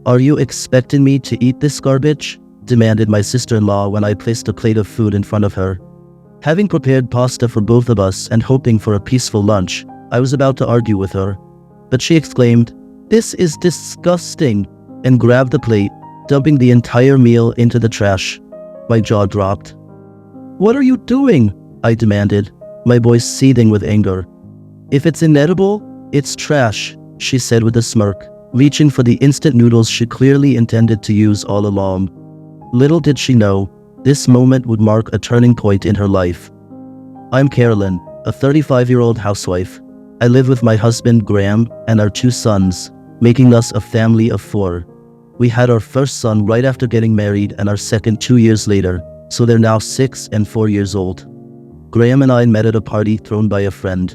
"Are you expecting me to eat this garbage?" demanded my sister-in-law when I placed a plate of food in front of her. Having prepared pasta for both of us and hoping for a peaceful lunch, I was about to argue with her, but she exclaimed, "This is disgusting," and grabbed the plate, dumping the entire meal into the trash. My jaw dropped. "What are you doing?" I demanded, my voice seething with anger. "If it's inedible, it's trash," she said with a smirk, reaching for the instant noodles she clearly intended to use all along. Little did she know, this moment would mark a turning point in her life. I'm Carolyn, a 35-year-old housewife. I live with my husband, Graham, and our 2 sons, making us a family of 4. We had our first son right after getting married and our second 2 years later, so they're now 6 and 4 years old. Graham and I met at a party thrown by a friend.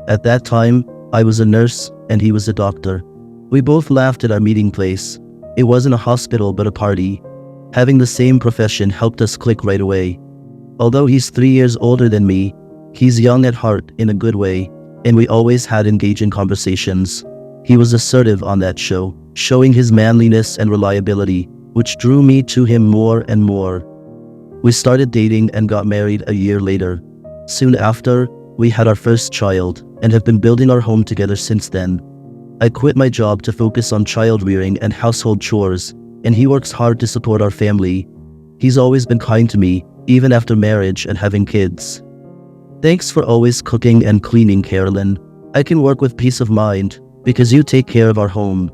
At that time, I was a nurse and he was a doctor. We both laughed at our meeting place. It wasn't a hospital but a party. Having the same profession helped us click right away. Although he's 3 years older than me, he's young at heart in a good way, and we always had engaging conversations. He was assertive on that show, showing his manliness and reliability, which drew me to him more and more. We started dating and got married a year later. Soon after, we had our first child and have been building our home together since then. I quit my job to focus on child rearing and household chores, and he works hard to support our family. He's always been kind to me, even after marriage and having kids. Thanks for always cooking and cleaning, Carolyn. I can work with peace of mind because you take care of our home.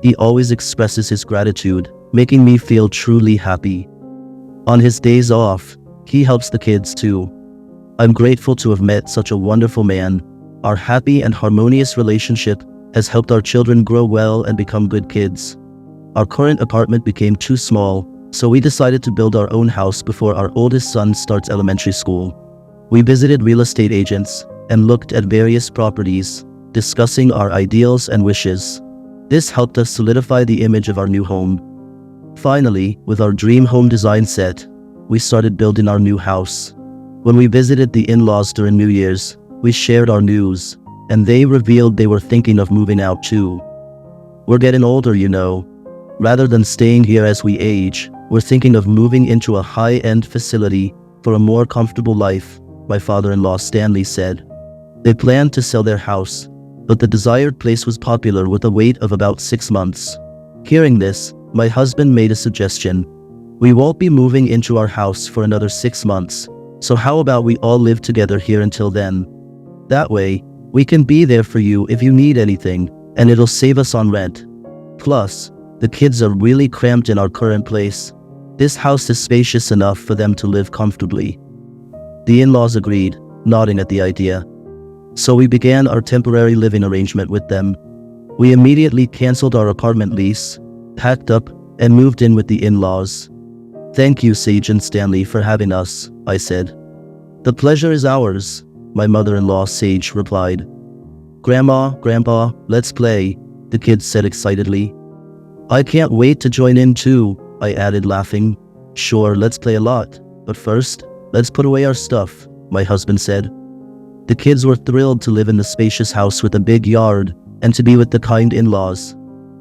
He always expresses his gratitude, making me feel truly happy. On his days off, he helps the kids too. I'm grateful to have met such a wonderful man. Our happy and harmonious relationship has helped our children grow well and become good kids. Our current apartment became too small, so we decided to build our own house before our oldest son starts elementary school. We visited real estate agents and looked at various properties, discussing our ideals and wishes. This helped us solidify the image of our new home. Finally, with our dream home design set, we started building our new house. When we visited the in-laws during New Year's, we shared our news, and they revealed they were thinking of moving out too. We're getting older, you know. Rather than staying here as we age, we're thinking of moving into a high-end facility for a more comfortable life, my father-in-law Stanley said. They planned to sell their house, but the desired place was popular with a wait of about 6 months. Hearing this, my husband made a suggestion. We won't be moving into our house for another 6 months, so how about we all live together here until then? That way, we can be there for you if you need anything, and it'll save us on rent. Plus, the kids are really cramped in our current place. This house is spacious enough for them to live comfortably. The in-laws agreed, nodding at the idea. So we began our temporary living arrangement with them. We immediately canceled our apartment lease, packed up, and moved in with the in-laws. "Thank you, Sage and Stanley, for having us," I said. "The pleasure is ours," my mother-in-law Sage replied. "Grandma, Grandpa, let's play," the kids said excitedly. "I can't wait to join in too," I added, laughing. "Sure, let's play a lot, but first, let's put away our stuff," my husband said. The kids were thrilled to live in the spacious house with a big yard and to be with the kind in-laws.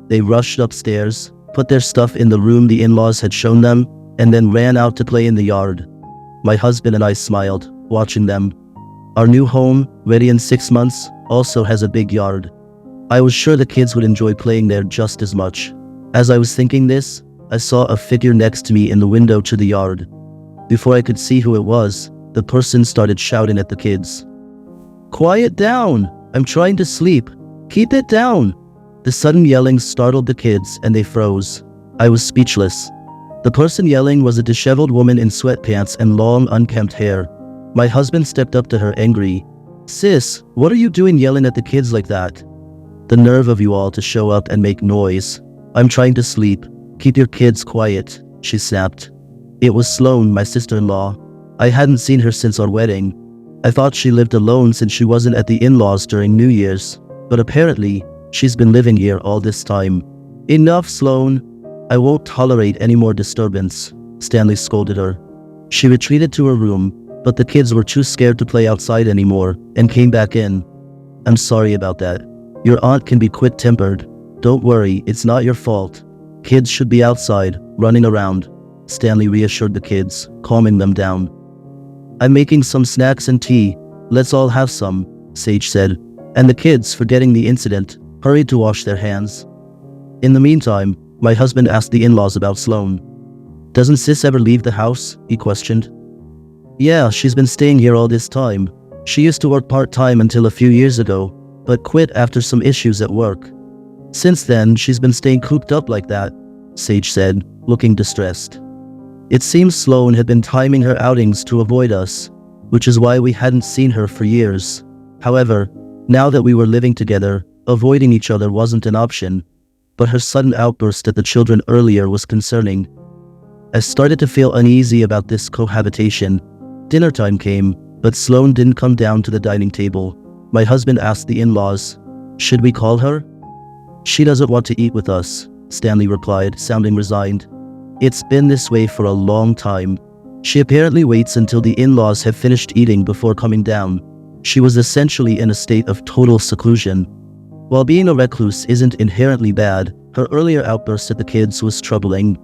They rushed upstairs, put their stuff in the room the in-laws had shown them, and then ran out to play in the yard. My husband and I smiled, watching them. Our new home, ready in 6 months, also has a big yard. I was sure the kids would enjoy playing there just as much. As I was thinking this, I saw a figure next to me in the window to the yard. Before I could see who it was, the person started shouting at the kids. "Quiet down! I'm trying to sleep. Keep it down!" The sudden yelling startled the kids and they froze. I was speechless. The person yelling was a disheveled woman in sweatpants and long, unkempt hair. My husband stepped up to her angry. "Sis, what are you doing yelling at the kids like that?" "The nerve of you all to show up and make noise. I'm trying to sleep. Keep your kids quiet," she snapped. It was Sloane, my sister-in-law. I hadn't seen her since our wedding. I thought she lived alone since she wasn't at the in-laws during New Year's, but apparently, she's been living here all this time. "Enough, Sloane. I won't tolerate any more disturbance," Stanley scolded her. She retreated to her room, but the kids were too scared to play outside anymore and came back in. "I'm sorry about that. Your aunt can be quick-tempered. Don't worry, it's not your fault. kids should be outside, running around. Stanley reassured the kids, calming them down. I'm making some snacks and tea. Let's all have some, Sage said, and the kids, forgetting the incident, hurried to wash their hands. In the meantime, my husband asked the in-laws about Sloane. Doesn't sis ever leave the house? He questioned. Yeah, she's been staying here all this time. She used to work part-time until a few years ago, but quit after some issues at work. Since then, she's been staying cooped up like that, Sage said, looking distressed. It seems Sloane had been timing her outings to avoid us, which is why we hadn't seen her for years. However, now that we were living together, avoiding each other wasn't an option, but her sudden outburst at the children earlier was concerning. I started to feel uneasy about this cohabitation. Dinner time came, but Sloane didn't come down to the dining table. My husband asked the in-laws, should we call her? She doesn't want to eat with us, Stanley replied, sounding resigned. It's been this way for a long time. She apparently waits until the in-laws have finished eating before coming down. She was essentially in a state of total seclusion. While being a recluse isn't inherently bad, her earlier outburst at the kids was troubling.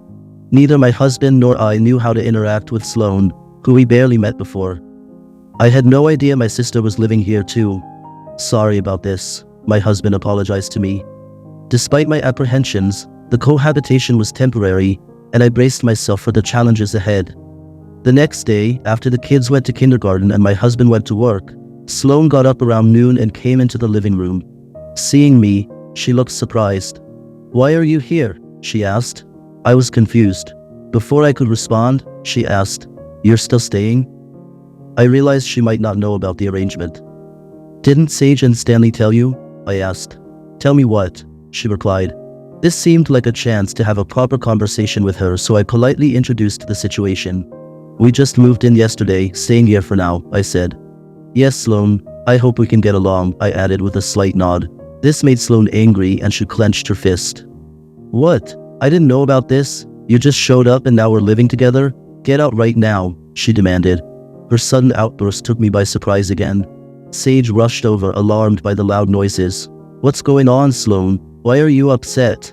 Neither my husband nor I knew how to interact with Sloane, who we barely met before. I had no idea my sister was living here too. Sorry about this, my husband apologized to me. Despite my apprehensions, the cohabitation was temporary, and I braced myself for the challenges ahead. The next day, after the kids went to kindergarten and my husband went to work, Sloane got up around noon and came into the living room. Seeing me, she looked surprised. Why are you here? She asked. I was confused. Before I could respond, she asked, You're still staying? I realized she might not know about the arrangement. Didn't Sage and Stanley tell you? I asked. Tell me what? She replied. This seemed like a chance to have a proper conversation with her, so I politely introduced the situation. We just moved in yesterday, staying here for now, I said. Yes, Sloane, I hope we can get along, I added with a slight nod. This made Sloane angry and she clenched her fist. What? I didn't know about this? You just showed up and now we're living together? Get out right now, she demanded. Her sudden outburst took me by surprise again. Sage rushed over, alarmed by the loud noises. What's going on, Sloane? Why are you upset?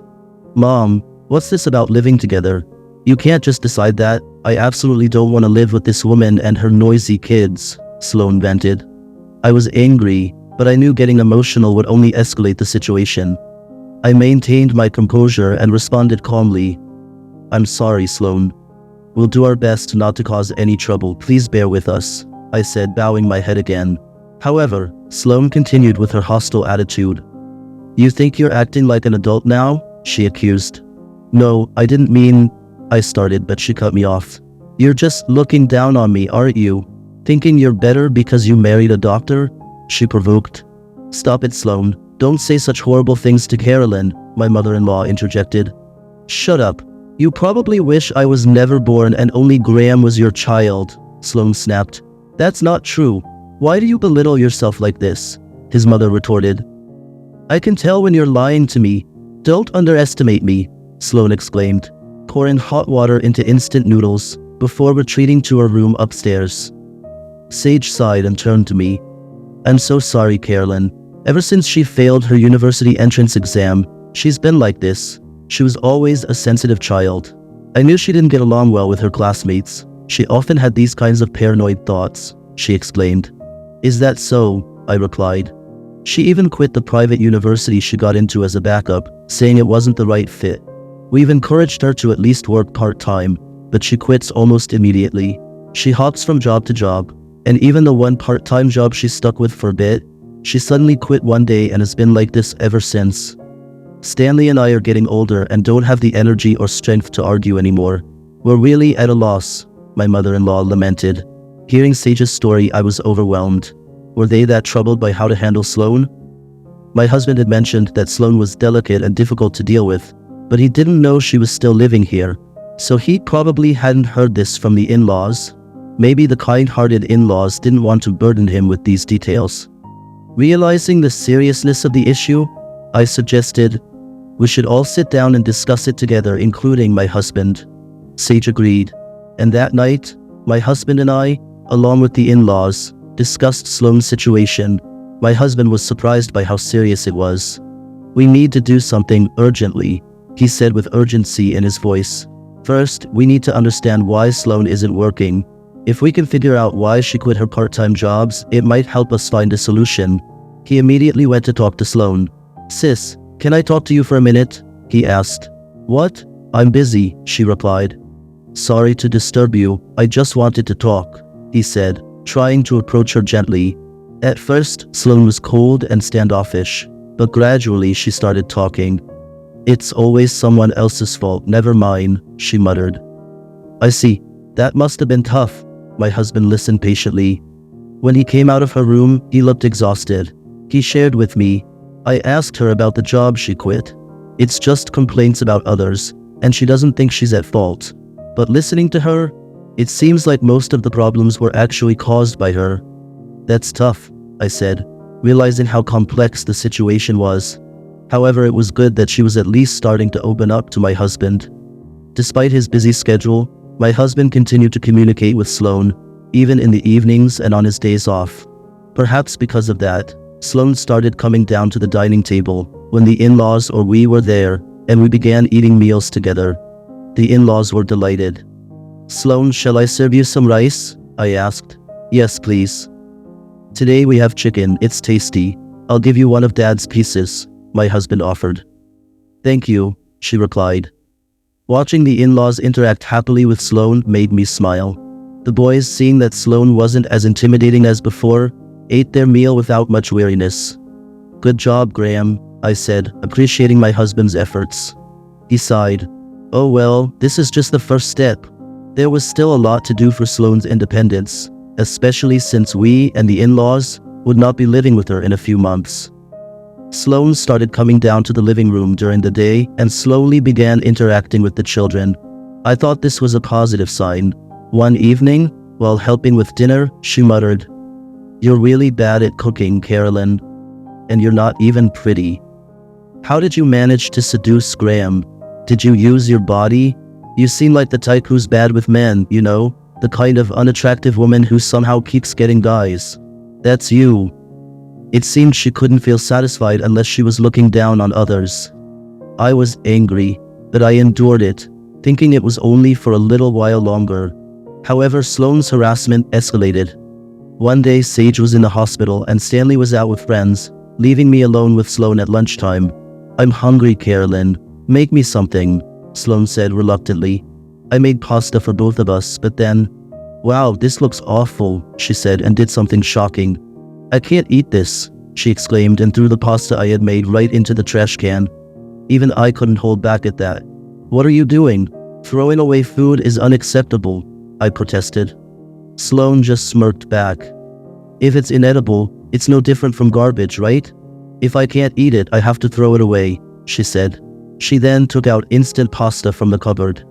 Mom, what's this about living together? You can't just decide that. I absolutely don't want to live with this woman and her noisy kids, Sloane vented. I was angry, but I knew getting emotional would only escalate the situation. I maintained my composure and responded calmly. I'm sorry, Sloane. We'll do our best not to cause any trouble. Please bear with us, I said, bowing my head again. However, Sloane continued with her hostile attitude. You think you're acting like an adult now? She accused. No, I didn't mean... I started, but she cut me off. You're just looking down on me, aren't you? Thinking you're better because you married a doctor? She provoked. Stop it, Sloane. Don't say such horrible things to Carolyn, my mother-in-law interjected. Shut up. You probably wish I was never born and only Graham was your child, Sloane snapped. That's not true. Why do you belittle yourself like this? His mother retorted. I can tell when you're lying to me. Don't underestimate me, Sloane exclaimed, pouring hot water into instant noodles before retreating to her room upstairs. Sage sighed and turned to me. I'm so sorry, Carolyn. Ever since she failed her university entrance exam, she's been like this. She was always a sensitive child. I knew she didn't get along well with her classmates. She often had these kinds of paranoid thoughts, she explained. Is that so? I replied. She even quit the private university she got into as a backup, saying it wasn't the right fit. We've encouraged her to at least work part-time, but she quits almost immediately. She hops from job to job, and even the one part-time job she stuck with for a bit, she suddenly quit one day and has been like this ever since. Stanley and I are getting older and don't have the energy or strength to argue anymore. We're really at a loss, my mother-in-law lamented. Hearing Sage's story, I was overwhelmed. Were they that troubled by how to handle Sloane? My husband had mentioned that Sloane was delicate and difficult to deal with, but he didn't know she was still living here, so he probably hadn't heard this from the in-laws. Maybe the kind-hearted in-laws didn't want to burden him with these details. Realizing the seriousness of the issue, I suggested we should all sit down and discuss it together, including my husband. Sage agreed, and that night, my husband and I, along with the in-laws, discussed Sloane's situation. My husband was surprised by how serious it was. We need to do something urgently. he said with urgency in his voice. First, we need to understand why Sloane isn't working. If we can figure out why she quit her part-time jobs, it might help us find a solution. He immediately went to talk to Sloane. Sis, can I talk to you for a minute? He asked. What? I'm busy, she replied. Sorry to disturb you, I just wanted to talk, he said, trying to approach her gently. At first, Sloane was cold and standoffish, but gradually she started talking. It's always someone else's fault, never mine, she muttered. I see. That must have been tough. My husband listened patiently. When he came out of her room, he looked exhausted. He shared with me. I asked her about the job she quit. It's just complaints about others, and she doesn't think she's at fault. But listening to her, it seems like most of the problems were actually caused by her. That's tough, I said, realizing how complex the situation was. However, it was good that she was at least starting to open up to my husband. Despite his busy schedule, my husband continued to communicate with Sloane, even in the evenings and on his days off. Perhaps because of that, Sloane started coming down to the dining table when the in-laws or we were there, and we began eating meals together. The in-laws were delighted. Sloane, shall I serve you some rice? I asked. Yes, please. Today we have chicken, it's tasty. I'll give you one of Dad's pieces, my husband offered. Thank you, she replied. Watching the in-laws interact happily with Sloane made me smile. The boys, seeing that Sloane wasn't as intimidating as before, ate their meal without much weariness. Good job, Graham, I said, appreciating my husband's efforts. He sighed. Oh well, this is just the first step. There was still a lot to do for Sloane's independence, especially since we and the in-laws would not be living with her in a few months. Sloane started coming down to the living room during the day and slowly began interacting with the children. I thought this was a positive sign. One evening, while helping with dinner, she muttered, "You're really bad at cooking, Carolyn. And you're not even pretty. How did you manage to seduce Graham? Did you use your body? You seem like the type who's bad with men, you know? The kind of unattractive woman who somehow keeps getting guys. That's you." It seemed she couldn't feel satisfied unless she was looking down on others. I was angry, but I endured it, thinking it was only for a little while longer. However, Sloane's harassment escalated. One day, Sage was in the hospital and Stanley was out with friends, leaving me alone with Sloane at lunchtime. "I'm hungry, Carolyn. Make me something," Sloane said reluctantly. I made pasta for both of us, but then, "Wow, this looks awful," she said and did something shocking. "I can't eat this," she exclaimed and threw the pasta I had made right into the trash can. Even I couldn't hold back at that. "What are you doing? Throwing away food is unacceptable," I protested. Sloane just smirked back. "If it's inedible, it's no different from garbage, right? If I can't eat it, I have to throw it away," she said. She then took out instant pasta from the cupboard.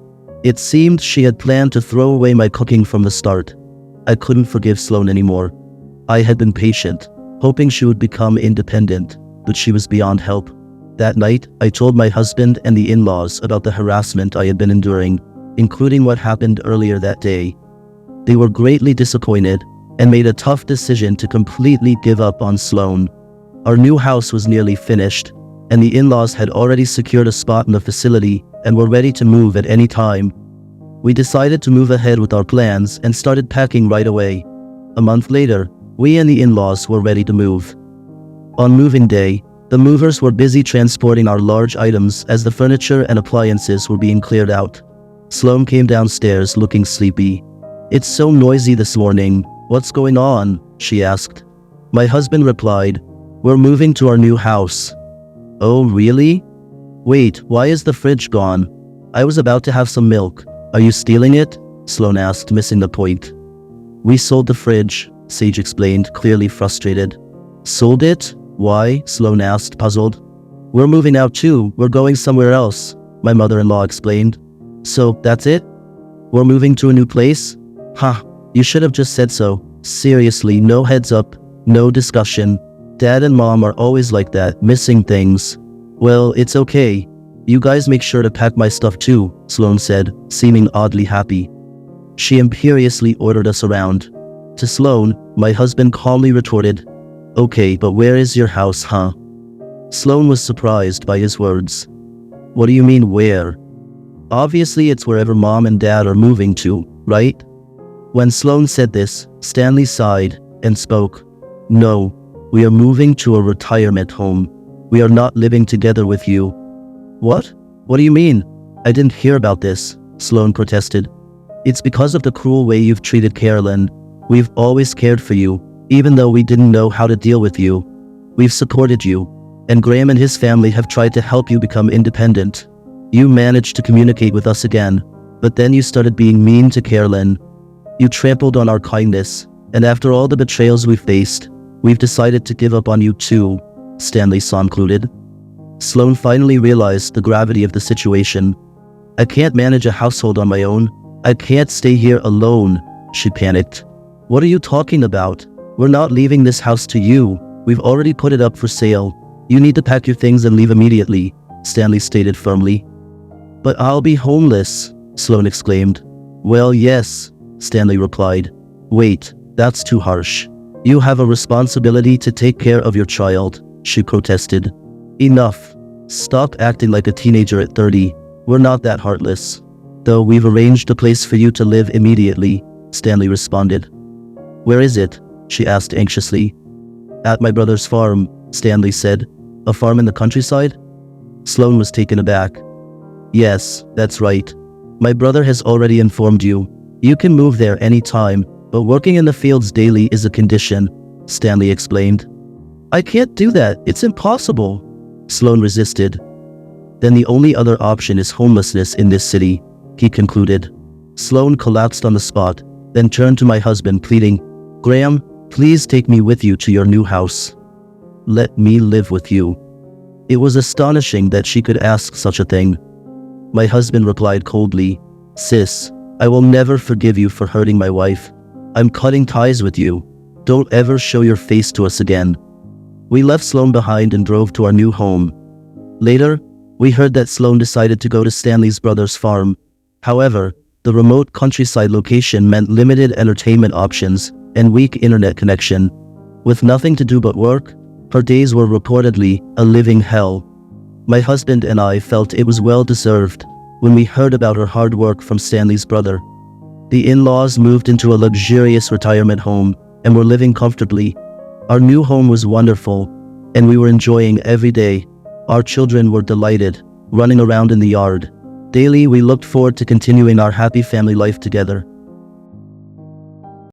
It seemed she had planned to throw away my cooking from the start. I couldn't forgive Sloane anymore. I had been patient, hoping she would become independent, but she was beyond help. That night, I told my husband and the in-laws about the harassment I had been enduring, including what happened earlier that day. They were greatly disappointed and made a tough decision to completely give up on Sloane. Our new house was nearly finished, and the in-laws had already secured a spot in the facility and were ready to move at any time. We decided to move ahead with our plans and started packing right away. A month later, we and the in-laws were ready to move. On moving day, the movers were busy transporting our large items as the furniture and appliances were being cleared out. Sloane came downstairs looking sleepy. "It's so noisy this morning. What's going on?" she asked. My husband replied, "We're moving to our new house." "Oh, really? Wait, why is the fridge gone? I was about to have some milk. Are you stealing it?" Sloane asked, missing the point. "We sold the fridge," Sage explained, clearly frustrated. "Sold it? Why?" Sloane asked, puzzled. "We're moving out too. We're going somewhere else," my mother-in-law explained. "So, that's it? We're moving to a new place? Huh, you should have just said so. Seriously, no heads up, no discussion. Dad and Mom are always like that, missing things." "Well, it's okay. You guys make sure to pack my stuff too," Sloane said, seeming oddly happy. She imperiously ordered us around. To Sloane, my husband calmly retorted, "Okay, but where is your house, huh?" Sloane was surprised by his words. What do you mean where? Obviously it's wherever mom and dad are moving to, right? When Sloane said this, Stanley sighed and spoke. No, we are moving to a retirement home. We are not living together with you. What? What do you mean? I didn't hear about this, Sloane protested. It's because of the cruel way you've treated Carolyn. We've always cared for you, even though we didn't know how to deal with you. We've supported you, and Graham and his family have tried to help you become independent. You managed to communicate with us again, but then you started being mean to Carolyn. You trampled on our kindness, and after all the betrayals we've faced, we've decided to give up on you too, Stanley concluded. Sloane finally realized the gravity of the situation. I can't manage a household on my own. I can't stay here alone, she panicked. What are you talking about? We're not leaving this house to you. We've already put it up for sale. You need to pack your things and leave immediately, Stanley stated firmly. But I'll be homeless, Sloane exclaimed. Well, yes, Stanley replied. Wait, that's too harsh. You have a responsibility to take care of your child, she protested. Enough. Stop acting like a teenager at 30. We're not that heartless. Though we've arranged a place for you to live immediately, Stanley responded. Where is it? She asked anxiously. At my brother's farm, Stanley said. A farm in the countryside? Sloane was taken aback. Yes, that's right. My brother has already informed you. You can move there any time, but working in the fields daily is a condition, Stanley explained. I can't do that. It's impossible, Sloane resisted. Then the only other option is homelessness in this city, he concluded. Sloane collapsed on the spot, then turned to my husband pleading, Graham, please take me with you to your new house. Let me live with you. It was astonishing that she could ask such a thing. My husband replied coldly, Sis, I will never forgive you for hurting my wife. I'm cutting ties with you. Don't ever show your face to us again. We left Sloane behind and drove to our new home. Later, we heard that Sloane decided to go to Stanley's brother's farm. However, the remote countryside location meant limited entertainment options and weak internet connection. With nothing to do but work, her days were reportedly a living hell. My husband and I felt it was well deserved when we heard about her hard work from Stanley's brother. The in-laws moved into a luxurious retirement home and were living comfortably. Our new home was wonderful, and we were enjoying every day. Our children were delighted, running around in the yard. Daily, we looked forward to continuing our happy family life together.